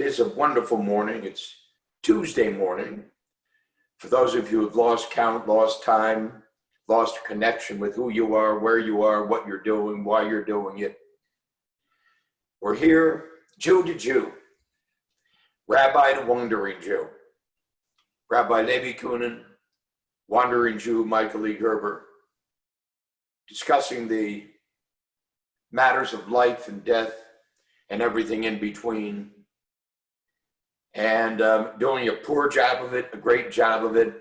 is a wonderful morning. It's Tuesday morning. For those of you who have lost count, lost time, lost connection with who you are, where you are, what you're doing, why you're doing it, we're here, Jew to Jew, Rabbi to Wandering Jew, Rabbi Levi Cunin, Wandering Jew Michael E. Gerber, discussing the matters of life and death and everything in between, and doing a poor job of it, a great job of it,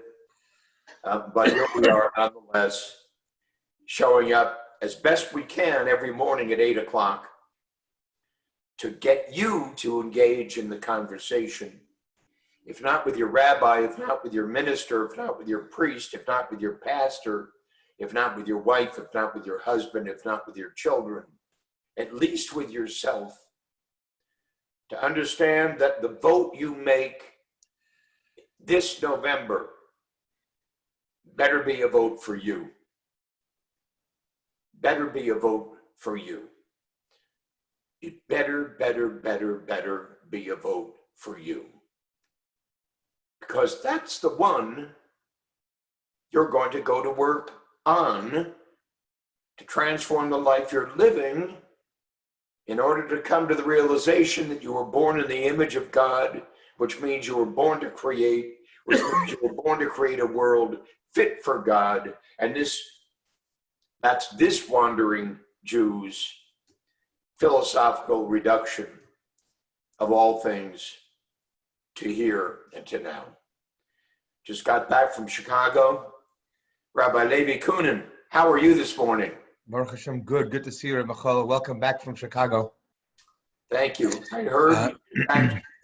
but here we are nonetheless, showing up as best we can every morning at 8 o'clock to get you to engage in the conversation. If not with your rabbi, if not with your minister, if not with your priest, if not with your pastor, if not with your wife, if not with your husband, if not with your children, at least with yourself, to understand that the vote you make this November better be a vote for you. Better be a vote for you. It better be a vote for you. Because that's the one you're going to go to work on to transform the life you're living in order to come to the realization that you were born in the image of God, which means you were born to create, which means you were born to create a world fit for God. And that's this Wandering Jew's philosophical reduction of all things to here and to now. Just got back from Chicago. Rabbi Levi Cunin, how are you this morning? Baruch Hashem, good to see you, Rabbi Michal. Welcome back from Chicago. Thank you. I heard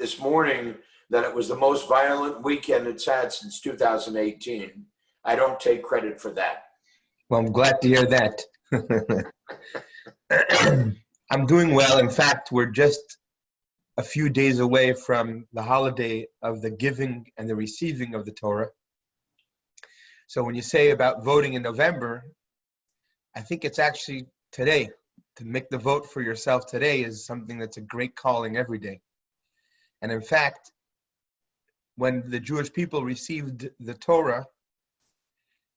this morning that it was the most violent weekend it's had since 2018. I don't take credit for that. Well, I'm glad to hear that. I'm doing well. In fact, we're just a few days away from the holiday of the giving and the receiving of the Torah. So when you say about voting in November, I think it's actually today. To make the vote for yourself today is something that's a great calling every day. And in fact, when the Jewish people received the Torah,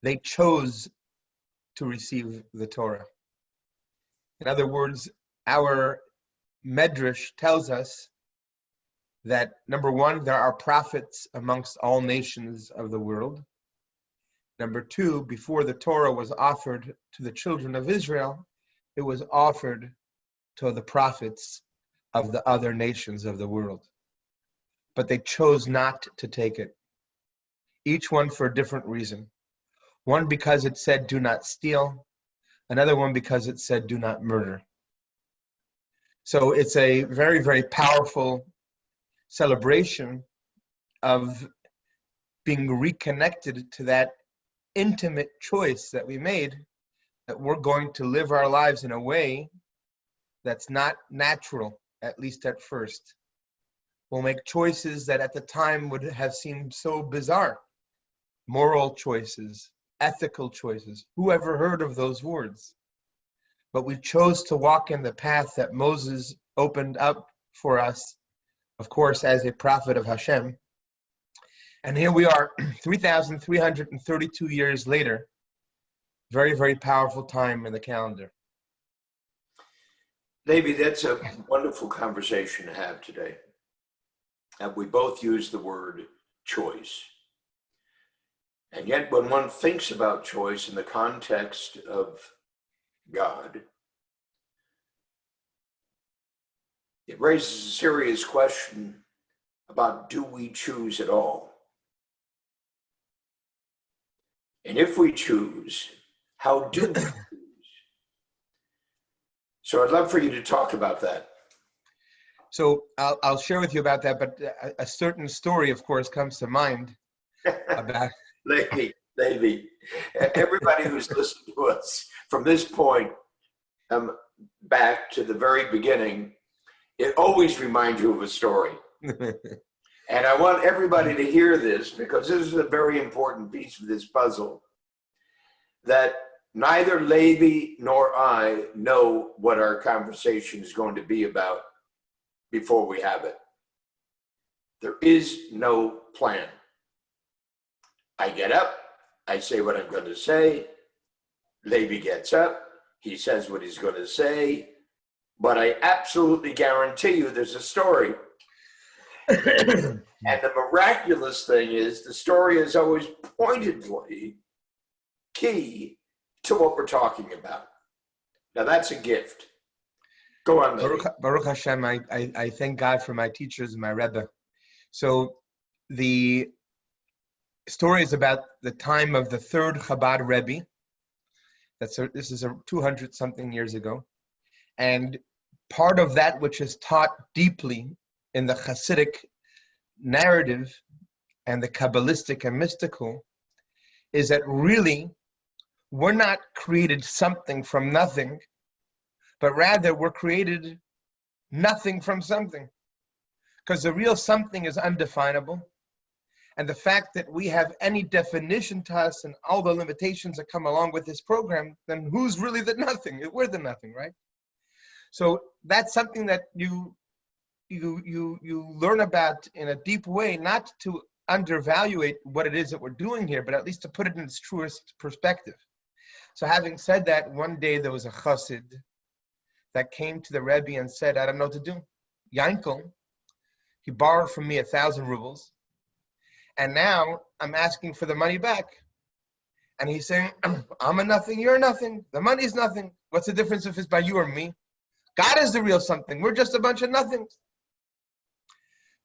they chose to receive the Torah. In other words, our Medrash tells us that, number one, there are prophets amongst all nations of the world. Number two, before the Torah was offered to the children of Israel, it was offered to the prophets of the other nations of the world. But they chose not to take it. Each one for a different reason. One because it said, do not steal. Another one because it said, do not murder. So it's a very, very powerful celebration of being reconnected to that intimate choice that we made, that we're going to live our lives in a way that's not natural, at least at first. We'll make choices that at the time would have seemed so bizarre. Moral choices, ethical choices. Who ever heard of those words? But we chose to walk in the path that Moses opened up for us, of course, as a prophet of Hashem. And here we are, 3,332 years later. Very, very powerful time in the calendar. Levi, that's a wonderful conversation to have today. And we both use the word choice. And yet when one thinks about choice in the context of God, it raises a serious question about, do we choose at all? And if we choose, how do we choose? So I'd love for you to talk about that. So I'll share with you about that, but a certain story, of course, comes to mind about... Levi, everybody who's listened to us from this point back to the very beginning, it always reminds you of a story. And I want everybody to hear this, because this is a very important piece of this puzzle, that neither Levi nor I know what our conversation is going to be about before we have it. There is no plan. I get up, I say what I'm going to say. Levi gets up, he says what he's going to say, but I absolutely guarantee you there's a story. And the miraculous thing is the story is always pointedly key to what we're talking about. Now that's a gift. Go on, Levi. Baruch Hashem, I thank God for my teachers and my Rebbe. So the story is about the time of the third Chabad Rebbe. This is 200 something years ago. And part of that which is taught deeply in the Hasidic narrative and the Kabbalistic and mystical is that really we're not created something from nothing, but rather we're created nothing from something. Because the real something is undefinable. And the fact that we have any definition to us and all the limitations that come along with this program, then who's really the nothing? We're the nothing, right? So that's something that you learn about in a deep way, not to undervalue what it is that we're doing here, but at least to put it in its truest perspective. So having said that, one day there was a chassid that came to the Rebbe and said, I don't know what to do. Yankel, he borrowed from me 1,000 rubles, and now I'm asking for the money back. And he's saying, I'm a nothing, you're nothing, the money's nothing. What's the difference if it's by you or me? God is the real something. We're just a bunch of nothings.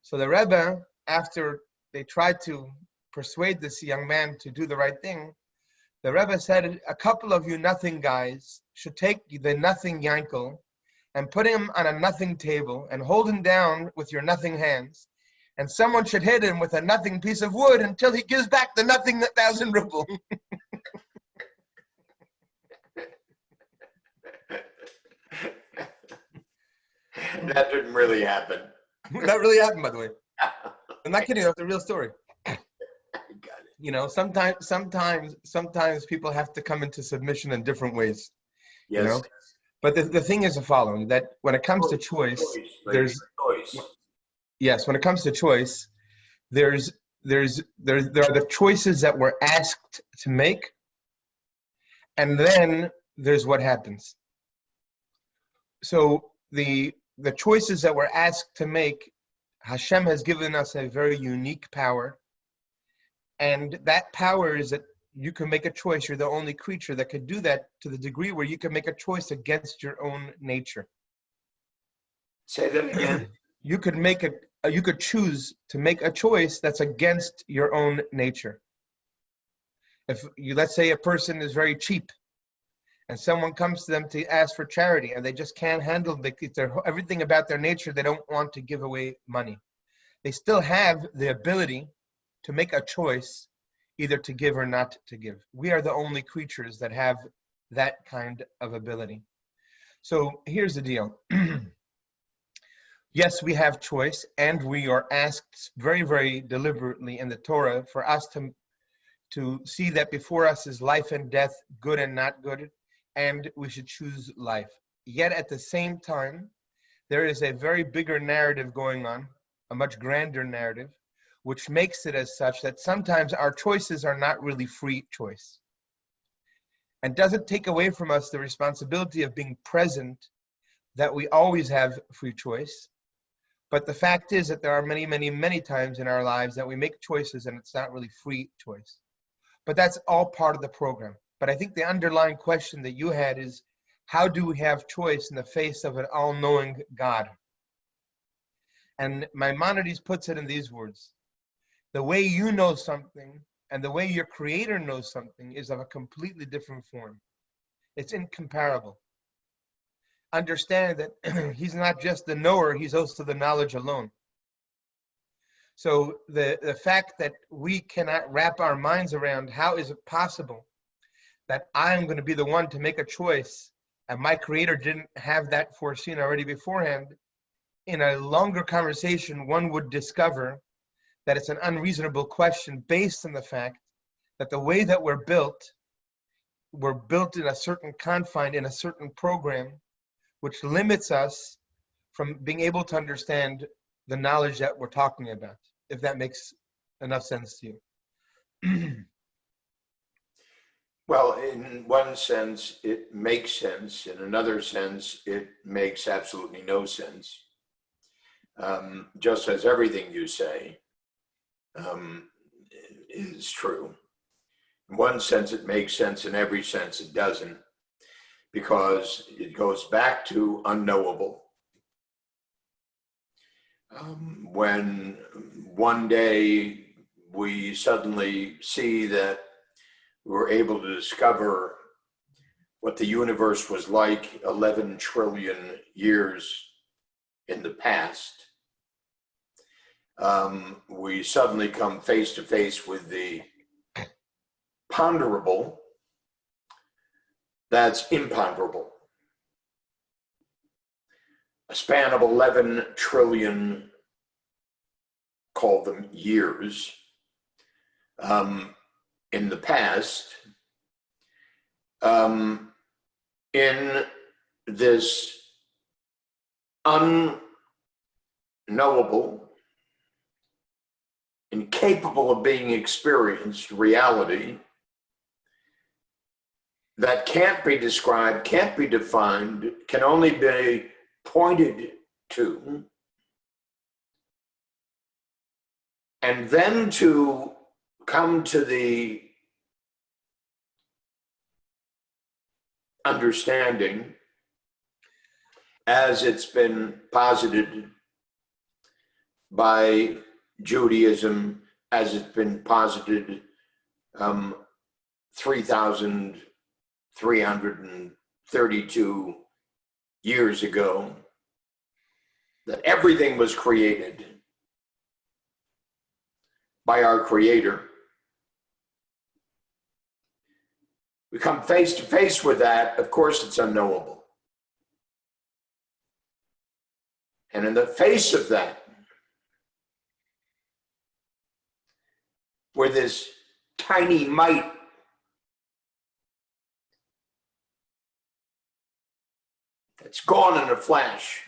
So the Rebbe, after they tried to persuade this young man to do the right thing, the Rebbe said, a couple of you nothing guys should take the nothing Yankel and put him on a nothing table and hold him down with your nothing hands. And someone should hit him with a nothing piece of wood until he gives back the nothing 1,000 ruble. That didn't really happen. That really happened, by the way. I'm not kidding. That's a real story. I got it. You know, sometimes people have to come into submission in different ways. Yes. You know? But the thing is the following: that when it comes to choice, there's choice. Yes, when it comes to choice, there are the choices that we're asked to make, and then there's what happens. So the choices that we're asked to make, Hashem has given us a very unique power, and that power is that you can make a choice. You're the only creature that could do that to the degree where you can make a choice against your own nature. Say that again. You could choose to make a choice that's against your own nature. If you, let's say a person is very cheap and someone comes to them to ask for charity and they just can't handle everything about their nature, they don't want to give away money. They still have the ability to make a choice either to give or not to give. We are the only creatures that have that kind of ability. So here's the deal. Yes, we have choice, and we are asked very, very deliberately in the Torah for us to see that before us is life and death, good and not good, and we should choose life. Yet at the same time, there is a very bigger narrative going on, a much grander narrative, which makes it as such that sometimes our choices are not really free choice. And doesn't take away from us the responsibility of being present, that we always have free choice. But the fact is that there are many, many, many times in our lives that we make choices and it's not really free choice. But that's all part of the program. But I think the underlying question that you had is, how do we have choice in the face of an all-knowing God? And Maimonides puts it in these words: the way you know something and the way your creator knows something is of a completely different form. It's incomparable. Understand that he's not just the knower, he's also the knowledge alone. So the fact that we cannot wrap our minds around how is it possible that I'm going to be the one to make a choice and my creator didn't have that foreseen already beforehand, in a longer conversation, one would discover that it's an unreasonable question based on the fact that the way that we're built in a certain confine, in a certain program, which limits us from being able to understand the knowledge that we're talking about, if that makes enough sense to you. Well, in one sense, it makes sense. In another sense, it makes absolutely no sense. Just as everything you say is true. In one sense, it makes sense. In every sense, it doesn't, because it goes back to unknowable. When one day we suddenly see that we're able to discover what the universe was like 11 trillion years in the past, we suddenly come face to face with the ponderable that's imponderable. A span of 11 trillion, call them years, in the past, in this unknowable, incapable of being experienced reality that can't be described, can't be defined, can only be pointed to, and then to come to the understanding, as it's been posited by Judaism, as it's been posited 3,332 years ago, that everything was created by our Creator. We come face to face with that, of course it's unknowable. And in the face of that, where this tiny mite that's gone in a flash,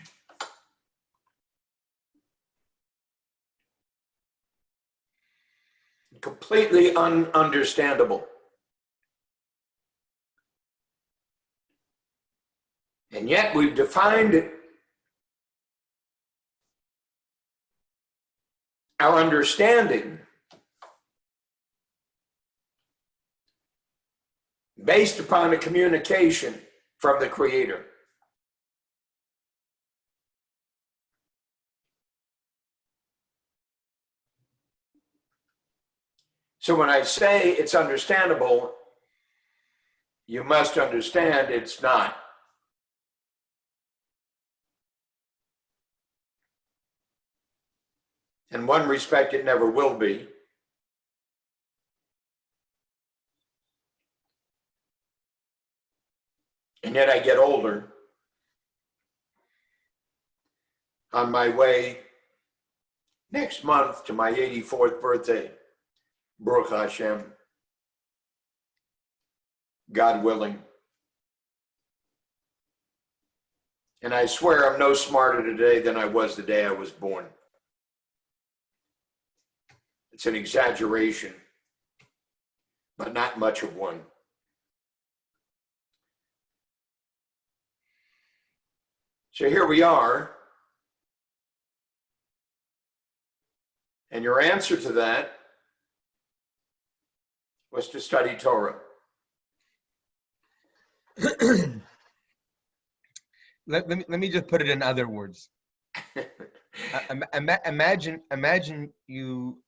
completely ununderstandable. And yet we've defined our understanding based upon a communication from the Creator. So when I say it's understandable, you must understand it's not. In one respect, it never will be. And yet I get older. On my way next month to my 84th birthday, Baruch Hashem, God willing. And I swear I'm no smarter today than I was the day I was born. It's an exaggeration, but not much of one. So here we are. And your answer to that was to study Torah. Let me just put it in other words. Imagine you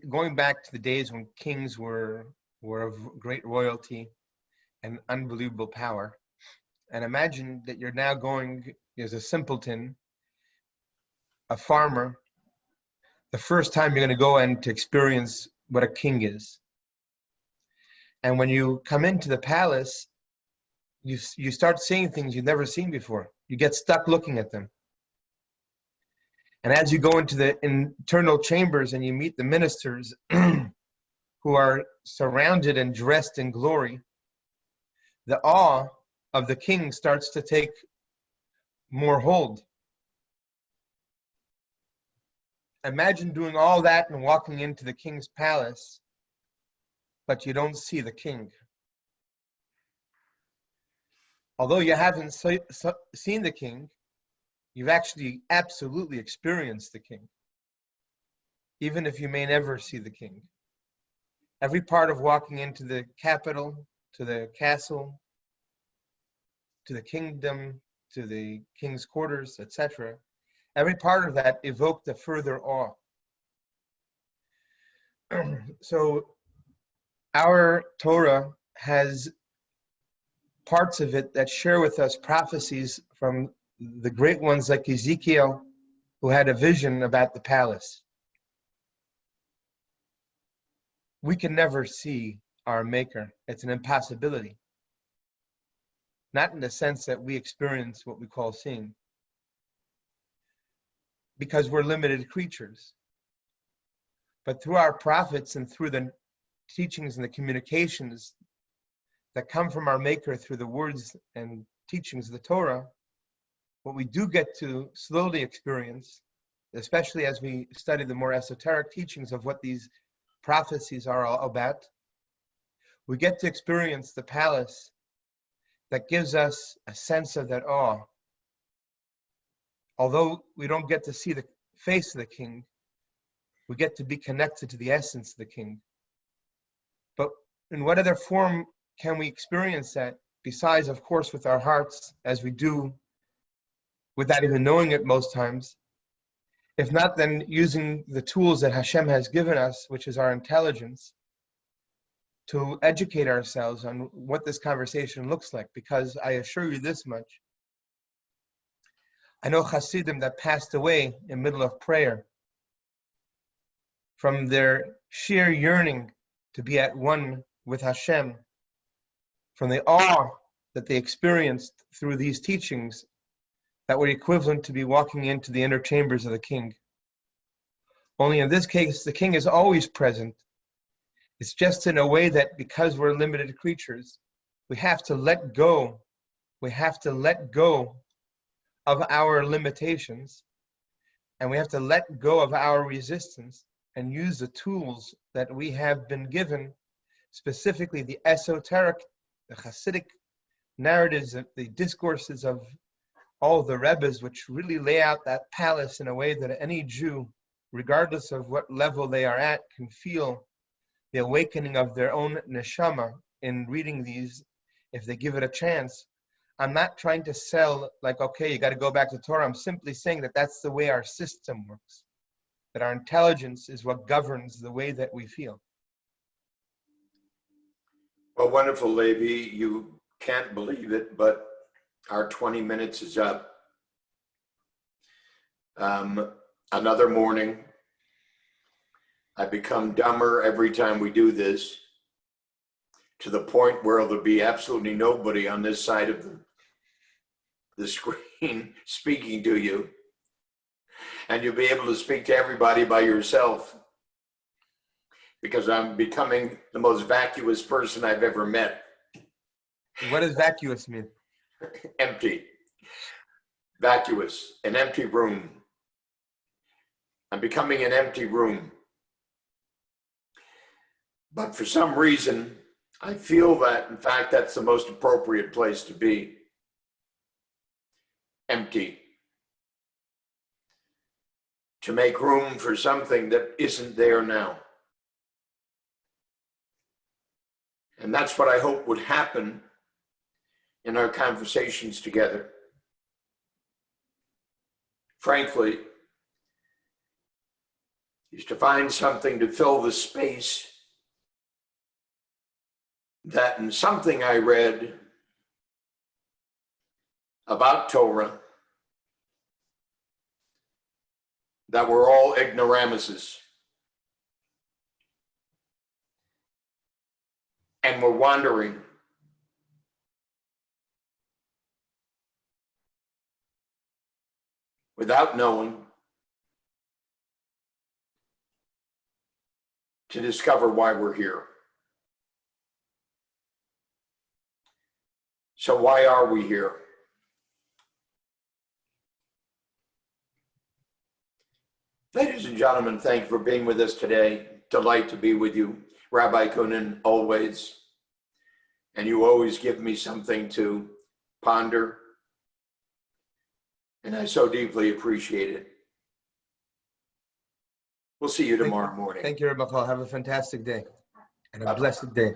going back to the days when kings were of great royalty and unbelievable power, and imagine that you're now going as a simpleton, a farmer, the first time you're going to go and to experience what a king is. And when you come into the palace, you start seeing things you've never seen before. You get stuck looking at them. And as you go into the internal chambers and you meet the ministers who are surrounded and dressed in glory, the awe of the king starts to take more hold. imagine doing all that and walking into the king's palace, but you don't see the king. Although you haven't seen the king, you've actually absolutely experienced the king, even if you may never see the king. Every part of walking into the capital, to the castle, to the kingdom, to the king's quarters, etc., every part of that evoked a further awe. So our Torah has parts of it that share with us prophecies from the great ones like Ezekiel, who had a vision about the palace. We can never see our Maker. It's an impossibility. Not in the sense that we experience what we call seeing, because we're limited creatures. But through our prophets and through the teachings and the communications that come from our Maker through the words and teachings of the Torah, what we do get to slowly experience, especially as we study the more esoteric teachings of what these prophecies are all about, we get to experience the palace that gives us a sense of that awe. Although we don't get to see the face of the king, we get to be connected to the essence of the king. But in what other form can we experience that, besides, of course, with our hearts, as we do without even knowing it most times? If not, then using the tools that Hashem has given us, which is our intelligence, to educate ourselves on what this conversation looks like. Because I assure you this much, I know Hasidim that passed away in the middle of prayer from their sheer yearning to be at one with Hashem, from the awe that they experienced through these teachings that were equivalent to be walking into the inner chambers of the king. Only in this case, the king is always present. It's just in a way that because we're limited creatures, we have to let go. We have to let go of our limitations, and we have to let go of our resistance and use the tools that we have been given, specifically the esoteric, the Hasidic narratives, the discourses of all the Rebbes, which really lay out that palace in a way that any Jew, regardless of what level they are at, can feel the awakening of their own neshama in reading these, if they give it a chance. I'm not trying to sell, like, okay, you got to go back to Torah. I'm simply saying that that's the way our system works, that our intelligence is what governs the way that we feel. Well, wonderful, Levi. You can't believe it, but our 20 minutes is up. Another morning. I become dumber every time we do this, to the point where there'll be absolutely nobody on this side of the screen speaking to you. And you'll be able to speak to everybody by yourself, because I'm becoming the most vacuous person I've ever met. What does vacuous mean? Empty. Vacuous, an empty room. I'm becoming an empty room. But for some reason, I feel that, in fact, that's the most appropriate place to be. Empty. To make room for something that isn't there now. And that's what I hope would happen in our conversations together. Frankly, is to find something to fill the space that, in something I read about Torah, that we're all ignoramuses. And we're wandering. Without knowing, to discover why we're here. So why are we here? Ladies and gentlemen, thank you for being with us today. Delight to be with you. Rabbi Cunin, always. And you always give me something to ponder. And I so deeply appreciate it. We'll see you tomorrow morning. Thank you, Rabbi. Have a fantastic day and a Bye-bye. blessed day.